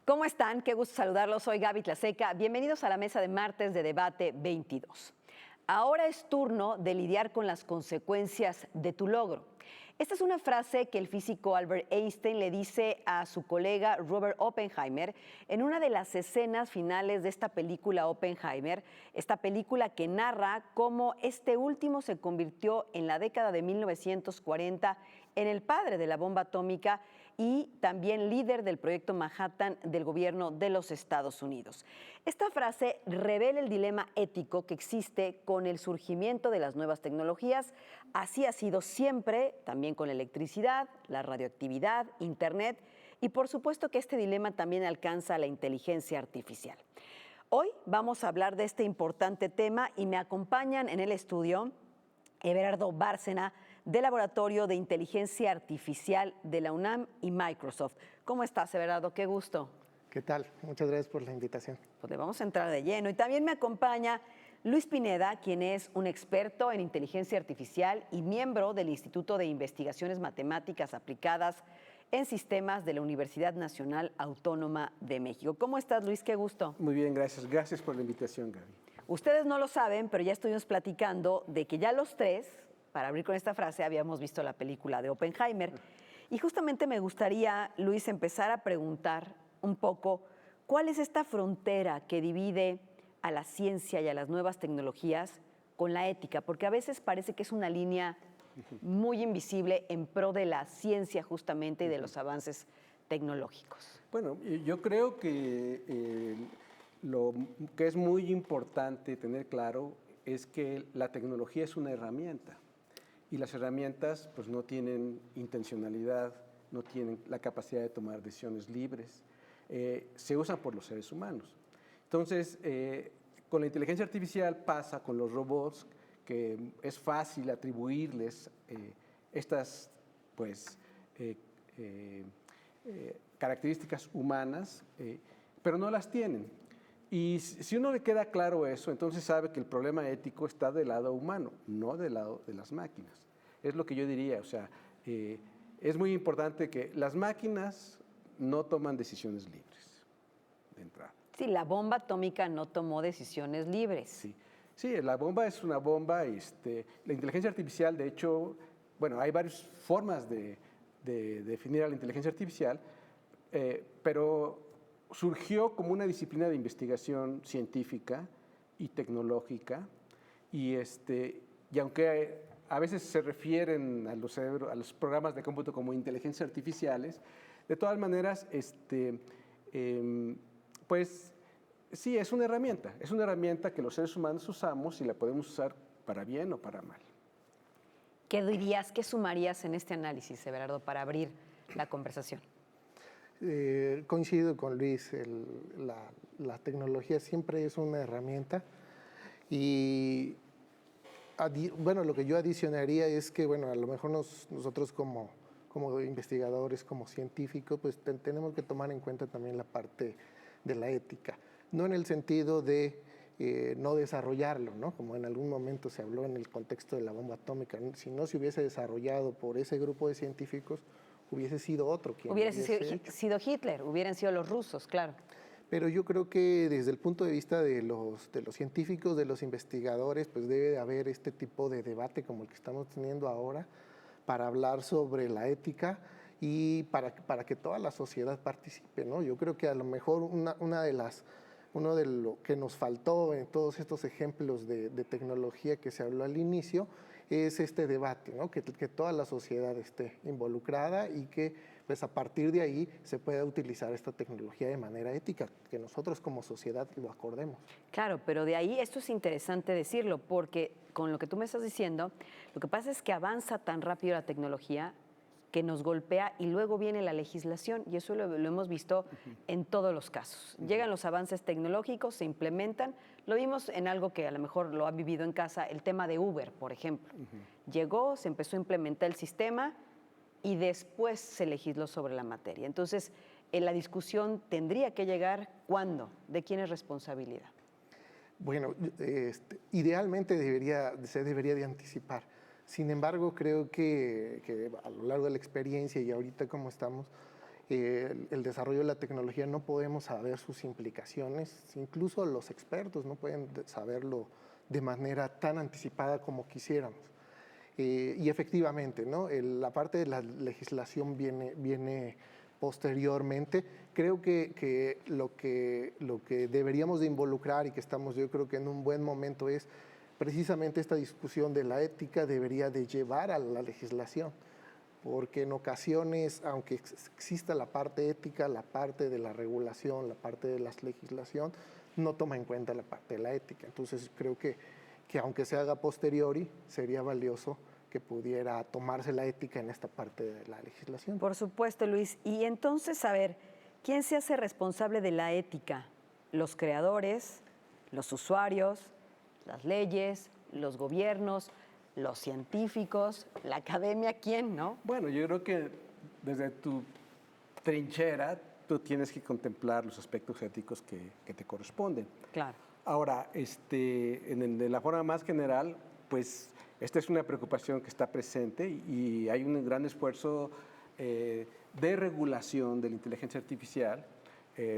¿Cómo están? Qué gusto saludarlos. Soy Gaby Tlaseca. Bienvenidos a la mesa de martes de Debate 22. Ahora es turno de lidiar con las consecuencias de tu logro. Esta es una frase que el físico Albert Einstein le dice a su colega Robert Oppenheimer en una de las escenas finales de esta película Oppenheimer, esta película que narra cómo este último se convirtió en la década de 1940 en el padre de la bomba atómica y también líder del proyecto Manhattan del gobierno de los Estados Unidos. Esta frase revela el dilema ético que existe con el surgimiento de las nuevas tecnologías. Así ha sido siempre, también con la electricidad, la radioactividad, Internet y por supuesto que este dilema también alcanza la inteligencia artificial. Hoy vamos a hablar de este importante tema y me acompañan en el estudio Everardo Bárcena, del Laboratorio de Inteligencia Artificial de la UNAM y Microsoft. ¿Cómo estás, Everardo? Qué gusto. ¿Qué tal? Muchas gracias por la invitación. Pues le vamos a entrar de lleno. Y también me acompaña Luis Pineda, quien es un experto en inteligencia artificial y miembro del Instituto de Investigaciones Matemáticas Aplicadas en Sistemas de la Universidad Nacional Autónoma de México. ¿Cómo estás, Luis? Qué gusto. Muy bien, gracias. Gracias por la invitación, Gaby. Ustedes no lo saben, pero ya estuvimos platicando de que ya los tres, para abrir con esta frase, habíamos visto la película de Oppenheimer. Y justamente me gustaría, Luis, empezar a preguntar un poco cuál es esta frontera que divide a la ciencia y a las nuevas tecnologías con la ética, porque a veces parece que es una línea muy invisible en pro de la ciencia justamente y de los avances tecnológicos. Bueno, yo creo que lo que es muy importante tener claro es que la tecnología es una herramienta y las herramientas pues no tienen intencionalidad, no tienen la capacidad de tomar decisiones libres, se usan por los seres humanos. Entonces, con la inteligencia artificial pasa con los robots que es fácil atribuirles estas pues, características humanas, pero no las tienen. Y si uno le queda claro eso, entonces sabe que el problema ético está del lado humano, no del lado de las máquinas. Es lo que yo diría, o sea, es muy importante que las máquinas no toman decisiones libres de entrada. Sí, la bomba atómica no tomó decisiones libres. Sí, la bomba es una bomba. La inteligencia artificial, de hecho, bueno, hay varias formas de definir a la inteligencia artificial, pero surgió como una disciplina de investigación científica y tecnológica, y aunque a veces se refieren a los programas de cómputo como inteligencias artificiales, de todas maneras, pues sí, es una herramienta que los seres humanos usamos y la podemos usar para bien o para mal. ¿Qué dirías, qué sumarías en este análisis, Everardo, para abrir la conversación? Coincido con Luis, la tecnología siempre es una herramienta y bueno, lo que yo adicionaría es que bueno, a lo mejor nosotros como investigadores, como científicos, pues tenemos que tomar en cuenta también la parte de la ética, no en el sentido de no desarrollarlo, ¿no? Como en algún momento se habló en el contexto de la bomba atómica, si no se hubiese desarrollado por ese grupo de científicos, hubiese sido otro quien hubiese sido Hitler, hubieran sido los rusos, claro. Pero yo creo que desde el punto de vista de los científicos, de los investigadores, pues debe de haber este tipo de debate como el que estamos teniendo ahora para hablar sobre la ética y para que toda la sociedad participe, ¿no? Yo creo que a lo mejor uno de lo que nos faltó en todos estos ejemplos de tecnología que se habló al inicio es este debate, ¿no? Que toda la sociedad esté involucrada y que pues a partir de ahí se pueda utilizar esta tecnología de manera ética, que nosotros como sociedad lo acordemos. Claro, pero de ahí esto es interesante decirlo, porque con lo que tú me estás diciendo, lo que pasa es que avanza tan rápido la tecnología que nos golpea y luego viene la legislación, y eso lo hemos visto en todos los casos. Llegan los avances tecnológicos, se implementan, lo vimos en algo que a lo mejor lo han vivido en casa, el tema de Uber, por ejemplo. Llegó, se empezó a implementar el sistema y después se legisló sobre la materia. Entonces, la discusión tendría que llegar, ¿cuándo? ¿De quién es responsabilidad? Bueno, idealmente se debería de anticipar. Sin embargo, creo que a lo largo de la experiencia y ahorita como estamos, el desarrollo de la tecnología no podemos saber sus implicaciones, incluso los expertos no pueden saberlo de manera tan anticipada como quisiéramos. Y efectivamente, ¿no? La parte de la legislación viene posteriormente. Creo que lo que deberíamos de involucrar y que estamos yo creo que en un buen momento es precisamente esta discusión de la ética debería de llevar a la legislación, porque en ocasiones, aunque exista la parte ética, la parte de la regulación, la parte de la legislación, no toma en cuenta la parte de la ética. Entonces creo que aunque se haga posteriori, sería valioso que pudiera tomarse la ética en esta parte de la legislación. Por supuesto, Luis. Y entonces, a ver, ¿quién se hace responsable de la ética? ¿Los creadores, los usuarios, las leyes, los gobiernos, los científicos, la academia? ¿Quién, no? Bueno, yo creo que desde tu trinchera tú tienes que contemplar los aspectos éticos que te corresponden. Claro. Ahora, de la forma más general, pues esta es una preocupación que está presente y hay un gran esfuerzo de regulación de la inteligencia artificial,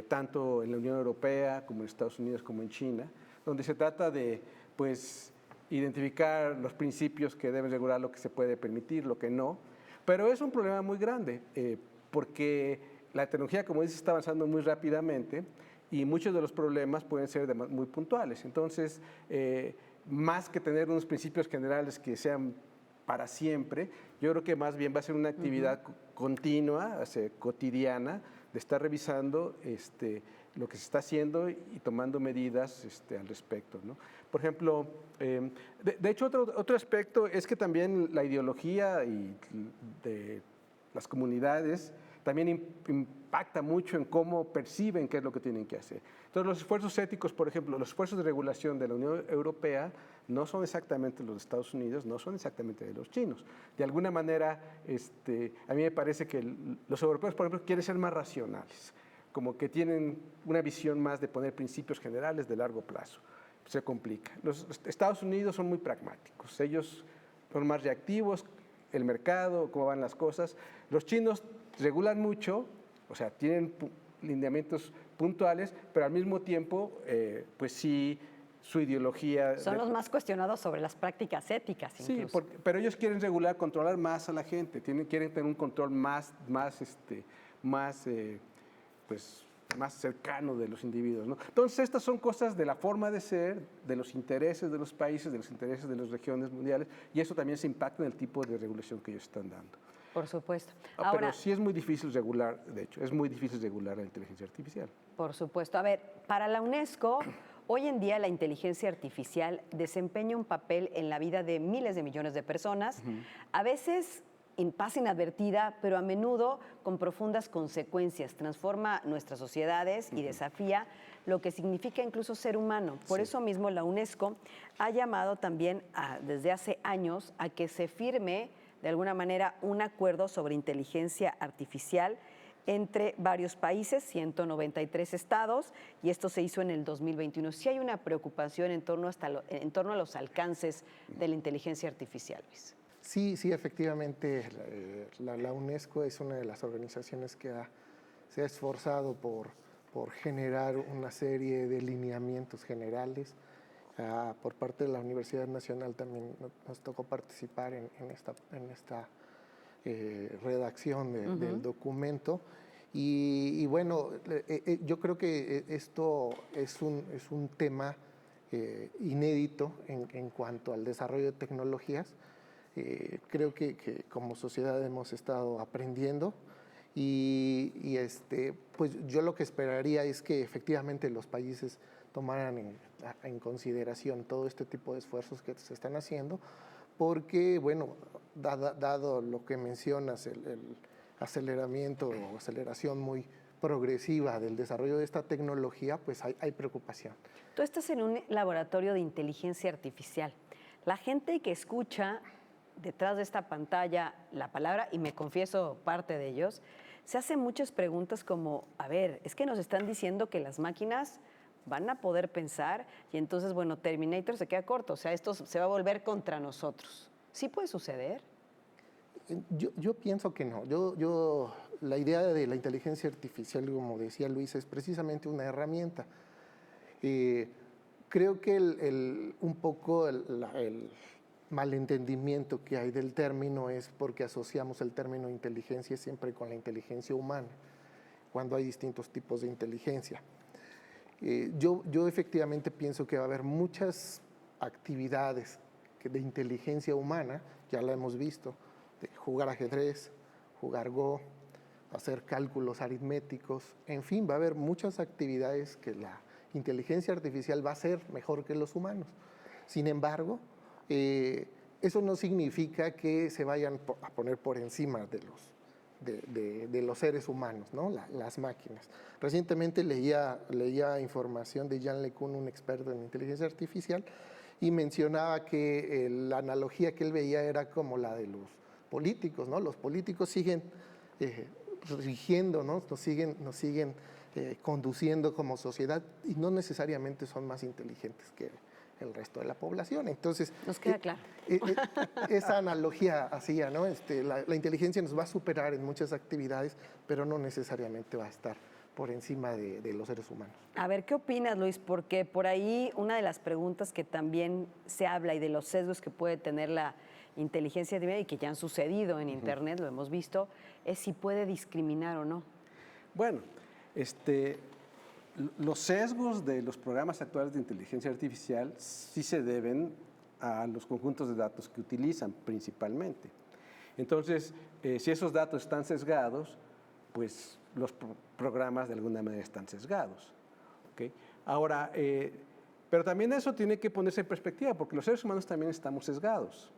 tanto en la Unión Europea como en Estados Unidos como en China, donde se trata de, pues, identificar los principios que deben regular lo que se puede permitir, lo que no. Pero es un problema muy grande, porque la tecnología, como dices, está avanzando muy rápidamente y muchos de los problemas pueden ser muy puntuales. Entonces, más que tener unos principios generales que sean para siempre, yo creo que más bien va a ser una actividad continua, cotidiana, de estar revisando lo que se está haciendo y tomando medidas al respecto, ¿no? Por ejemplo, de hecho, otro aspecto es que también la ideología de las comunidades también impacta mucho en cómo perciben qué es lo que tienen que hacer. Entonces, los esfuerzos éticos, por ejemplo, los esfuerzos de regulación de la Unión Europea no son exactamente los de Estados Unidos, no son exactamente de los chinos. De alguna manera, a mí me parece que los europeos, por ejemplo, quieren ser más racionales, como que tienen una visión más de poner principios generales de largo plazo. Se complica. Los Estados Unidos son muy pragmáticos, ellos son más reactivos, el mercado, cómo van las cosas. Los chinos regulan mucho, o sea, tienen lineamientos puntuales, pero al mismo tiempo, pues sí, su ideología... Son los más cuestionados sobre las prácticas éticas, incluso. Sí, pero ellos quieren regular, controlar más a la gente, quieren tener un control más cercano de los individuos, ¿no? Entonces, estas son cosas de la forma de ser, de los intereses de los países, de los intereses de las regiones mundiales, y eso también se impacta en el tipo de regulación que ellos están dando. Por supuesto. Ahora, pero sí es muy difícil regular, de hecho, es muy difícil regular la inteligencia artificial. Por supuesto. A ver, para la UNESCO, hoy en día la inteligencia artificial desempeña un papel en la vida de miles de millones de personas, a veces pasa inadvertida, pero a menudo con profundas consecuencias. Transforma nuestras sociedades y desafía lo que significa incluso ser humano. Por eso mismo la UNESCO ha llamado también desde hace años a que se firme de alguna manera un acuerdo sobre inteligencia artificial entre varios países, 193 estados, y esto se hizo en el 2021. Sí hay una preocupación en torno a los alcances de la inteligencia artificial, Luis. Sí, efectivamente, la UNESCO es una de las organizaciones que se ha esforzado por generar una serie de lineamientos generales. Por parte de la Universidad Nacional también nos tocó participar en esta redacción del documento. Y bueno, yo creo que esto es un tema inédito en cuanto al desarrollo de tecnologías. Creo que como sociedad hemos estado aprendiendo y pues yo lo que esperaría es que efectivamente los países tomaran en consideración todo este tipo de esfuerzos que se están haciendo, porque, bueno, dado lo que mencionas, el aceleramiento o aceleración muy progresiva del desarrollo de esta tecnología, pues hay preocupación. Tú estás en un laboratorio de inteligencia artificial. La gente que escucha detrás de esta pantalla la palabra, y me confieso parte de ellos, se hacen muchas preguntas como, a ver, es que nos están diciendo que las máquinas van a poder pensar y entonces, bueno, Terminator se queda corto, o sea, esto se va a volver contra nosotros. ¿Sí puede suceder? Yo pienso que no. La idea de la inteligencia artificial, como decía Luis, es precisamente una herramienta. Creo que un poco el malentendimiento que hay del término es porque asociamos el término inteligencia siempre con la inteligencia humana, cuando hay distintos tipos de inteligencia. Yo efectivamente pienso que va a haber muchas actividades de inteligencia humana, ya la hemos visto, de jugar ajedrez, jugar Go, hacer cálculos aritméticos, en fin, va a haber muchas actividades que la inteligencia artificial va a hacer mejor que los humanos. Sin embargo, eso no significa que se vayan a poner por encima de los seres humanos, ¿no? Las máquinas. Recientemente leía información de Yann LeCun, un experto en inteligencia artificial, y mencionaba que la analogía que él veía era como la de los políticos, ¿no? Los políticos siguen rigiendo, ¿no? Nos siguen conduciendo como sociedad y no necesariamente son más inteligentes que el resto de la población. Entonces, nos queda claro. Esa analogía hacía, ¿no? La inteligencia nos va a superar en muchas actividades, pero no necesariamente va a estar por encima de los seres humanos. A ver, ¿qué opinas, Luis? Porque por ahí una de las preguntas que también se habla y de los sesgos que puede tener la inteligencia artificial y que ya han sucedido en Internet, lo hemos visto, es si puede discriminar o no. Bueno, los sesgos de los programas actuales de inteligencia artificial sí se deben a los conjuntos de datos que utilizan principalmente. Entonces, si esos datos están sesgados, pues los programas de alguna manera están sesgados. ¿Okay? Ahora, pero también eso tiene que ponerse en perspectiva, porque los seres humanos también estamos sesgados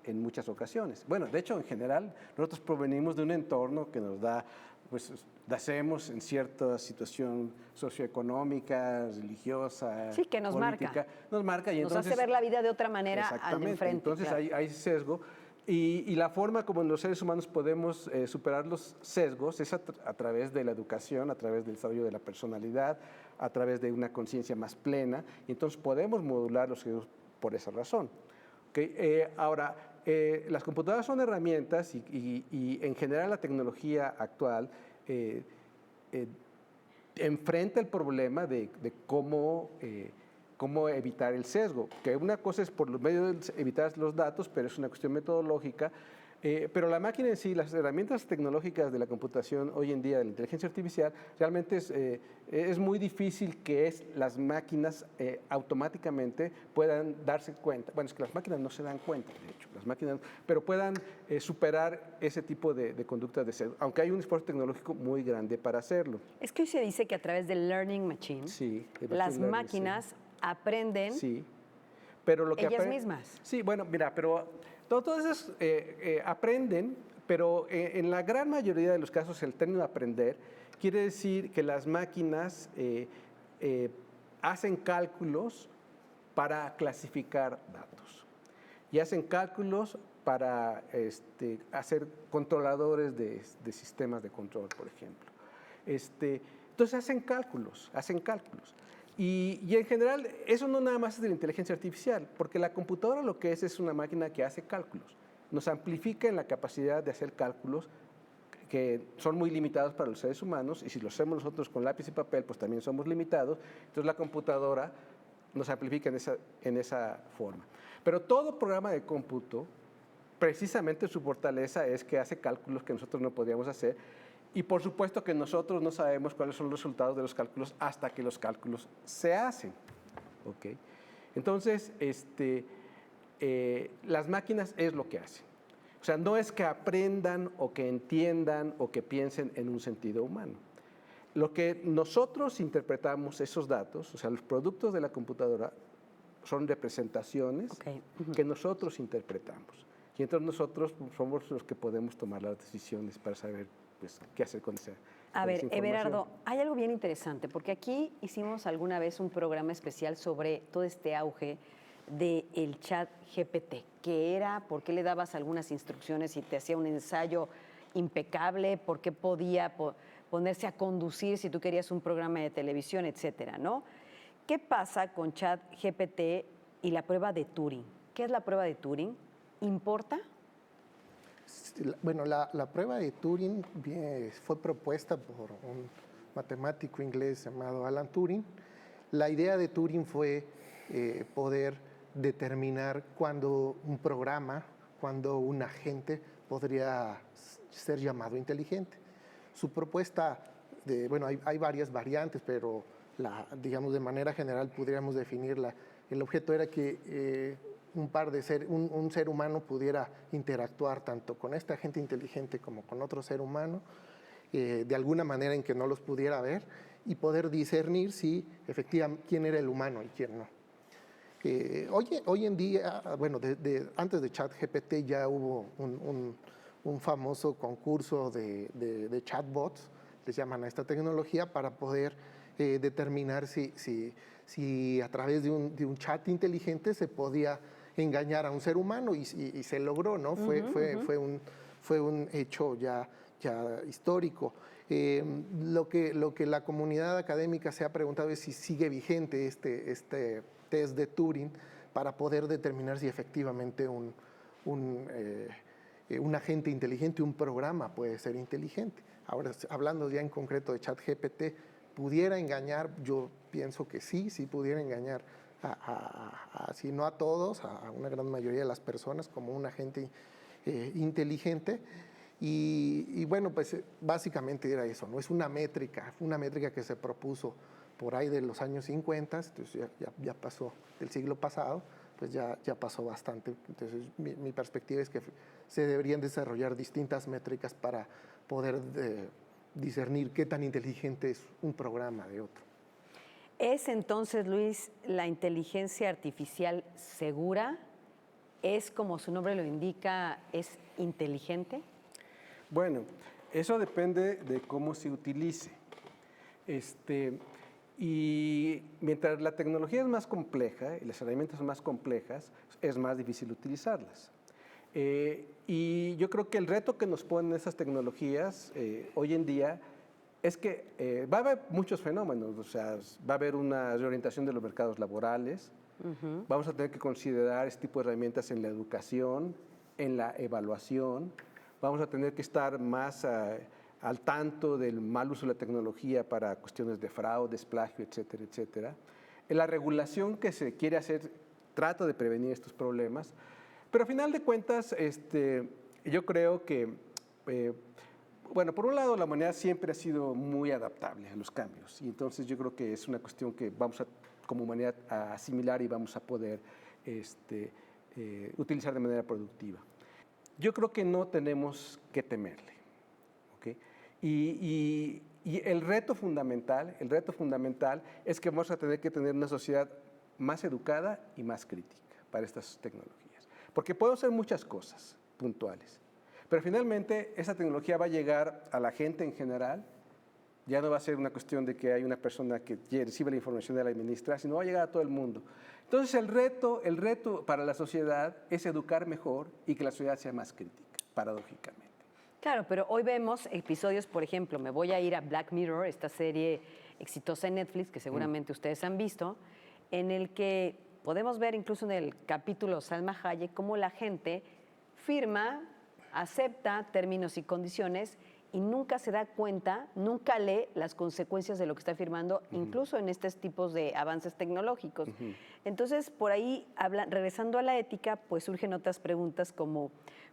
en muchas ocasiones. Bueno, de hecho, en general, nosotros provenimos de un entorno que nos da, pues, nacemos en cierta situación socioeconómica, religiosa, sí, que nos política. Marca. Nos marca y entonces... Nos hace ver la vida de otra manera al de enfrente. Entonces claro. hay sesgo. Y la forma como los seres humanos podemos superar los sesgos es a través de la educación, a través del desarrollo de la personalidad, a través de una conciencia más plena. Y entonces podemos modular los sesgos por esa razón. ¿Okay? Ahora, las computadoras son herramientas y en general la tecnología actual enfrenta el problema de cómo evitar el sesgo, que una cosa es por medio de evitar los datos, pero es una cuestión metodológica, pero la máquina en sí, las herramientas tecnológicas de la computación hoy en día, de la inteligencia artificial, realmente es muy difícil que las máquinas automáticamente puedan darse cuenta, bueno, es que las máquinas no se dan cuenta, de hecho, las máquinas, pero puedan superar ese tipo de conductas de sesgo, aunque hay un esfuerzo tecnológico muy grande para hacerlo. Es que hoy se dice que a través del learning machine, Sí, las máquinas aprenden pero lo que ellas mismas. Sí, bueno, mira, pero todos esos aprenden, pero en la gran mayoría de los casos el término aprender quiere decir que las máquinas hacen cálculos para clasificar datos y hacen cálculos para hacer controladores de sistemas de control, por ejemplo. Entonces hacen cálculos. Y en general, eso no nada más es de la inteligencia artificial, porque la computadora lo que es una máquina que hace cálculos. Nos amplifica en la capacidad de hacer cálculos que son muy limitados para los seres humanos, y si lo hacemos nosotros con lápiz y papel, pues también somos limitados. Entonces la computadora nos amplifica en esa forma. Pero todo programa de cómputo, precisamente su fortaleza es que hace cálculos que nosotros no podríamos hacer. Y por supuesto que nosotros no sabemos cuáles son los resultados de los cálculos hasta que los cálculos se hacen. ¿Okay? Entonces, las máquinas es lo que hacen. O sea, no es que aprendan o que entiendan o que piensen en un sentido humano. Lo que nosotros interpretamos esos datos, o sea, los productos de la computadora, son representaciones que nosotros interpretamos. Y entonces nosotros somos los que podemos tomar las decisiones para saber pues, qué hacer con esa información. A ver, Everardo, hay algo bien interesante, porque aquí hicimos alguna vez un programa especial sobre todo este auge del chat GPT, que era por qué le dabas algunas instrucciones y te hacía un ensayo impecable, por qué podía ponerse a conducir si tú querías un programa de televisión, etcétera, ¿no? ¿Qué pasa con chat GPT y la prueba de Turing? ¿Qué es la prueba de Turing? ¿Importa? Bueno, la prueba de Turing fue propuesta por un matemático inglés llamado Alan Turing. La idea de Turing fue poder determinar cuándo un programa, cuándo un agente podría ser llamado inteligente. Su propuesta, bueno, hay varias variantes, pero digamos de manera general podríamos definirla. El objeto era que un ser humano pudiera interactuar tanto con este agente inteligente como con otro ser humano, de alguna manera en que no los pudiera ver y poder discernir si efectivamente quién era el humano y quién no. Hoy en día, bueno, antes de ChatGPT ya hubo un famoso concurso de chatbots, les llaman a esta tecnología, para poder determinar si a través de un chat inteligente se podía engañar a un ser humano y se logró, ¿no? Fue un hecho ya histórico. Lo que la comunidad académica se ha preguntado es si sigue vigente este test de Turing para poder determinar si efectivamente un agente inteligente, un programa puede ser inteligente. Ahora, hablando ya en concreto de ChatGPT, ¿pudiera engañar? Yo pienso que sí pudiera engañar si no a todos, a una gran mayoría de las personas como un agente inteligente. Y bueno, pues básicamente era eso, ¿no? Es una métrica que se propuso por ahí de los años 50, entonces ya pasó del siglo pasado, pues ya pasó bastante. Entonces mi perspectiva es que se deberían desarrollar distintas métricas para poder discernir qué tan inteligente es un programa de otro. ¿Es entonces, Luis, la inteligencia artificial segura? ¿Es, como su nombre lo indica, es inteligente? Bueno, eso depende de cómo se utilice. Y mientras la tecnología es más compleja y las herramientas son más complejas, es más difícil utilizarlas. Y yo creo que el reto que nos ponen esas tecnologías hoy en día es que va a haber muchos fenómenos, o sea, va a haber una reorientación de los mercados laborales, vamos a tener que considerar este tipo de herramientas en la educación, en la evaluación, vamos a tener que estar más al tanto del mal uso de la tecnología para cuestiones de fraudes, plagio, etcétera, etcétera. En la regulación que se quiere hacer trata de prevenir estos problemas, pero a final de cuentas yo creo que, bueno, por un lado la humanidad siempre ha sido muy adaptable a los cambios y entonces yo creo que es una cuestión que vamos como humanidad a asimilar y vamos a poder utilizar de manera productiva. Yo creo que no tenemos que temerle, ¿okay? Y el reto fundamental es que vamos a tener que tener una sociedad más educada y más crítica para estas tecnologías. Porque podemos hacer muchas cosas puntuales, pero finalmente esa tecnología va a llegar a la gente en general. Ya no va a ser una cuestión de que hay una persona que recibe la información de la administra, sino va a llegar a todo el mundo. Entonces el reto para la sociedad es educar mejor y que la sociedad sea más crítica, paradójicamente. Claro, pero hoy vemos episodios, por ejemplo, me voy a ir a Black Mirror, esta serie exitosa en Netflix, que seguramente ustedes han visto, en el que podemos ver incluso en el capítulo Salma Hayek cómo la gente firma, acepta términos y condiciones y nunca se da cuenta, nunca lee las consecuencias de lo que está firmando, incluso en estos tipos de avances tecnológicos. Entonces, por ahí, regresando a la ética, pues surgen otras preguntas como,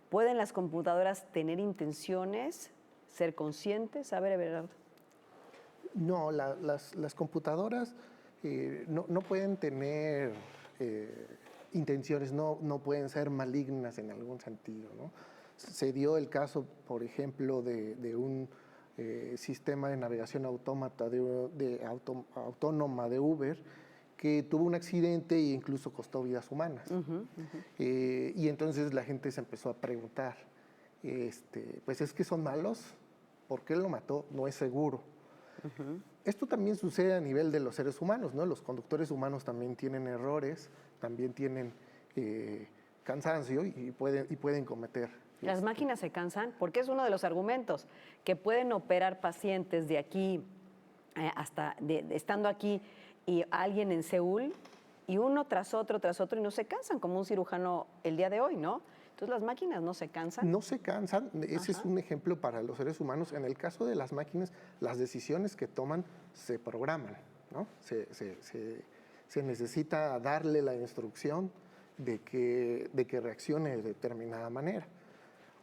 ¿pueden las computadoras tener intenciones, ser conscientes? A ver, Everardo. No, las computadoras no pueden tener intenciones, no pueden ser malignas en algún sentido, ¿no? Se dio el caso, por ejemplo, de un sistema de navegación autónoma de Uber que tuvo un accidente e incluso costó vidas humanas. Y entonces la gente se empezó a preguntar, pues es que son malos, ¿por qué lo mató? No es seguro. Esto también sucede a nivel de los seres humanos, ¿no? Los conductores humanos también tienen errores, también tienen cansancio y pueden cometer. ¿Las máquinas se cansan? Porque es uno de los argumentos, que pueden operar pacientes de aquí estando aquí y alguien en Seúl, y uno tras otro, y no se cansan, como un cirujano el día de hoy, ¿no? Entonces, las máquinas no se cansan. No se cansan, ese es un ejemplo para los seres humanos. En el caso de las máquinas, las decisiones que toman se programan, ¿no? Se necesita darle la instrucción de que reaccione de determinada manera.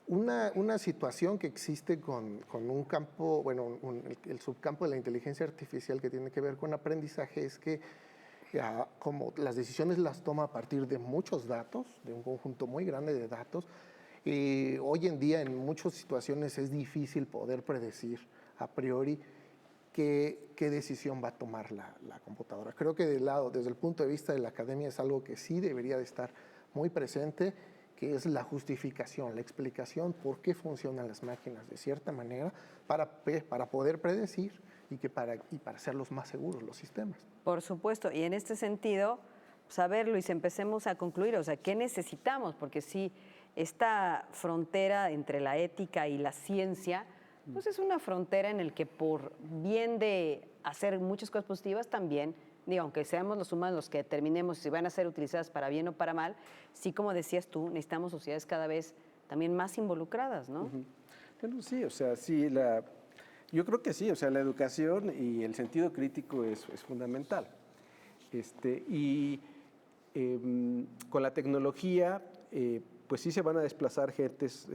Una situación que existe con un campo, bueno, el subcampo de la inteligencia artificial que tiene que ver con aprendizaje es que como las decisiones las toma a partir de muchos datos, de un conjunto muy grande de datos, y hoy en día en muchas situaciones es difícil poder predecir a priori qué decisión va a tomar la computadora. Creo que desde el punto de vista de la academia es algo que sí debería de estar muy presente, que es la justificación, la explicación por qué funcionan las máquinas de cierta manera para poder predecir y para hacerlos más seguros los sistemas. Por supuesto, y en este sentido, saber, Luis, empecemos a concluir, o sea, ¿qué necesitamos? Porque sí, esta frontera entre la ética y la ciencia, pues es una frontera en la que por bien de hacer muchas cosas positivas también, digo, aunque seamos los humanos los que determinemos si van a ser utilizadas para bien o para mal, sí, como decías tú, necesitamos sociedades cada vez también más involucradas, ¿no? Bueno, sí, o sea, sí, yo creo que sí, o sea, la educación y el sentido crítico es fundamental. Con la tecnología, pues sí se van a desplazar gentes,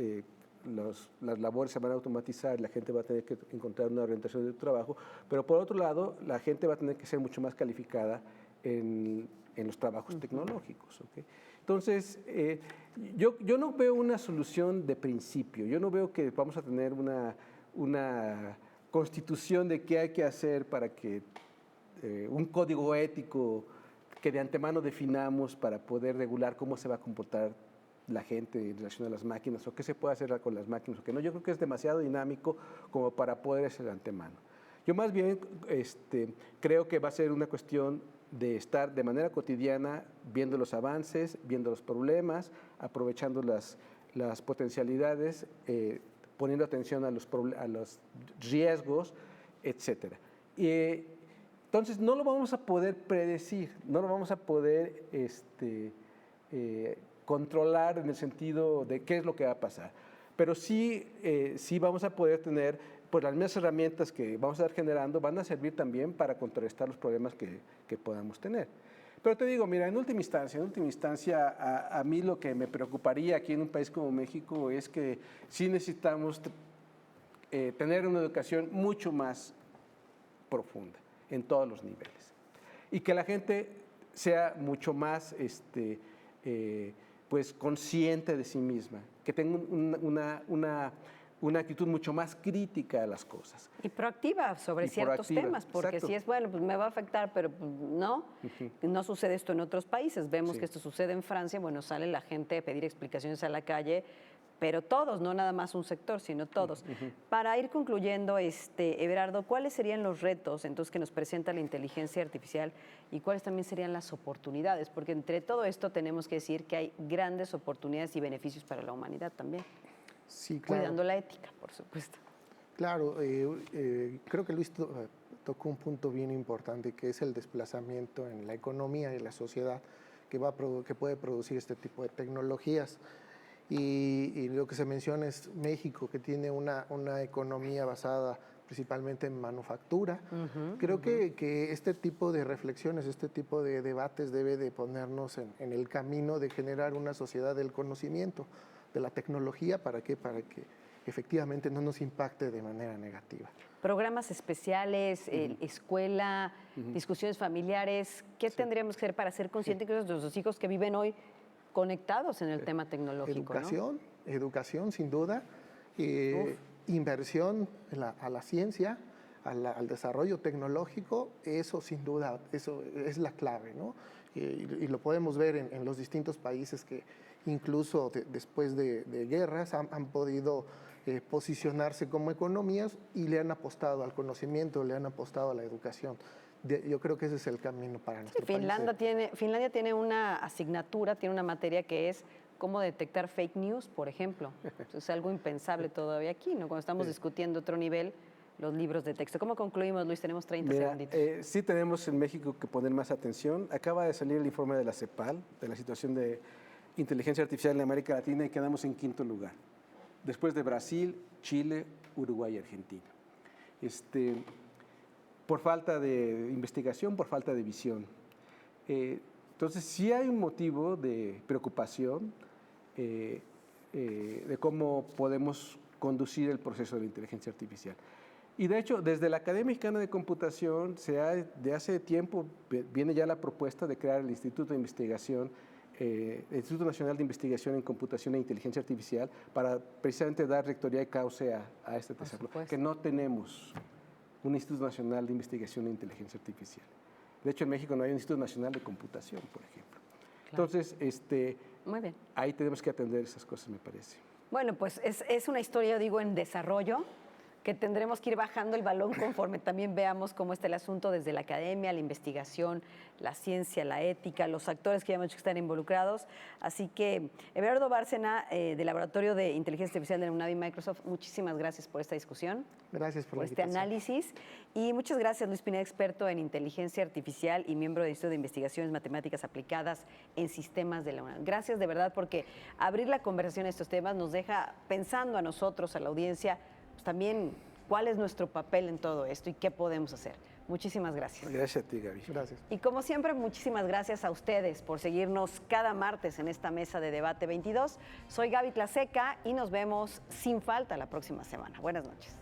las labores se van a automatizar, la gente va a tener que encontrar una orientación de trabajo, pero por otro lado, la gente va a tener que ser mucho más calificada en los trabajos tecnológicos. ¿Okay? Entonces, yo no veo una solución de principio, yo no veo que vamos a tener una constitución de qué hay que hacer para que un código ético que de antemano definamos para poder regular cómo se va a comportar la gente en relación a las máquinas o qué se puede hacer con las máquinas o qué no. Yo creo que es demasiado dinámico como para poder hacer de antemano. Yo más bien creo que va a ser una cuestión de estar de manera cotidiana viendo los avances, viendo los problemas, aprovechando las potencialidades, poniendo atención a los riesgos, etc. Entonces, no lo vamos a poder predecir, no lo vamos a poder controlar en el sentido de qué es lo que va a pasar. Pero sí vamos a poder tener, pues las mismas herramientas que vamos a estar generando van a servir también para contrarrestar los problemas que podamos tener. Pero te digo, mira, en última instancia, a mí lo que me preocuparía aquí en un país como México es que sí necesitamos tener una educación mucho más profunda en todos los niveles y que la gente sea mucho más pues consciente de sí misma, que tenga una actitud mucho más crítica a las cosas. Y proactiva sobre ciertos temas, porque exacto. Si es, bueno, pues me va a afectar, pero pues, no, no sucede esto en otros países. Vemos que esto sucede en Francia, bueno, sale la gente a pedir explicaciones a la calle, pero todos, no nada más un sector, sino todos. Para ir concluyendo, Everardo, ¿cuáles serían los retos entonces que nos presenta la inteligencia artificial y cuáles también serían las oportunidades? Porque entre todo esto tenemos que decir que hay grandes oportunidades y beneficios para la humanidad también. Sí, claro. Cuidando la ética, por supuesto. Claro, creo que Luis tocó un punto bien importante, que es el desplazamiento en la economía y la sociedad que puede producir este tipo de tecnologías. Y lo que se menciona es México, que tiene una economía basada principalmente en manufactura. Creo que este tipo de reflexiones, este tipo de debates debe de ponernos en el camino de generar una sociedad del conocimiento, de la tecnología, para que efectivamente no nos impacte de manera negativa. Programas especiales, escuela, discusiones familiares, ¿qué tendríamos que hacer para ser conscientes que nuestros hijos que viven hoy conectados en el tema tecnológico? Educación sin duda, inversión a la ciencia, al desarrollo tecnológico, eso sin duda, eso es la clave, ¿no? Y lo podemos ver en los distintos países que incluso después de guerras han podido posicionarse como economías y le han apostado al conocimiento, le han apostado a la educación. Yo creo que ese es el camino para nuestro país. Finlandia tiene una asignatura, tiene una materia que es cómo detectar fake news, por ejemplo. Es algo impensable todavía aquí, ¿no? Cuando estamos discutiendo otro nivel, los libros de texto. ¿Cómo concluimos, Luis? Tenemos 30 segunditos. Sí tenemos en México que poner más atención. Acaba de salir el informe de la CEPAL, de la situación de inteligencia artificial en América Latina y quedamos en quinto lugar, después de Brasil, Chile, Uruguay y Argentina. Por falta de investigación, por falta de visión. Entonces, sí hay un motivo de preocupación de cómo podemos conducir el proceso de la inteligencia artificial. Y de hecho, desde la Academia Mexicana de Computación, de hace tiempo viene ya la propuesta de crear el Instituto de Investigación, el Instituto Nacional de Investigación en Computación e Inteligencia Artificial, para precisamente dar rectoría y cauce a este desarrollo, que no tenemos un Instituto Nacional de Investigación en Inteligencia Artificial. De hecho, en México no hay un Instituto Nacional de Computación, por ejemplo. Claro. Entonces, muy bien. Ahí tenemos que atender esas cosas, me parece. Bueno, pues es una historia, yo digo, en desarrollo, que tendremos que ir bajando el balón conforme también veamos cómo está el asunto desde la academia, la investigación, la ciencia, la ética, los actores que ya hemos dicho que están involucrados. Así que, Everardo Bárcena, del Laboratorio de Inteligencia Artificial de la UNAM y Microsoft, muchísimas gracias por esta discusión. Gracias por la este análisis. Y muchas gracias, Luis Pineda, experto en inteligencia artificial y miembro del Instituto de Investigaciones Matemáticas Aplicadas en Sistemas de la UNAM. Gracias de verdad, porque abrir la conversación a estos temas nos deja pensando a nosotros, a la audiencia, pues también cuál es nuestro papel en todo esto y qué podemos hacer. Muchísimas gracias. Gracias a ti, Gaby. Gracias. Y como siempre, muchísimas gracias a ustedes por seguirnos cada martes en esta mesa de Debate 22. Soy Gaby Tlaseca y nos vemos sin falta la próxima semana. Buenas noches.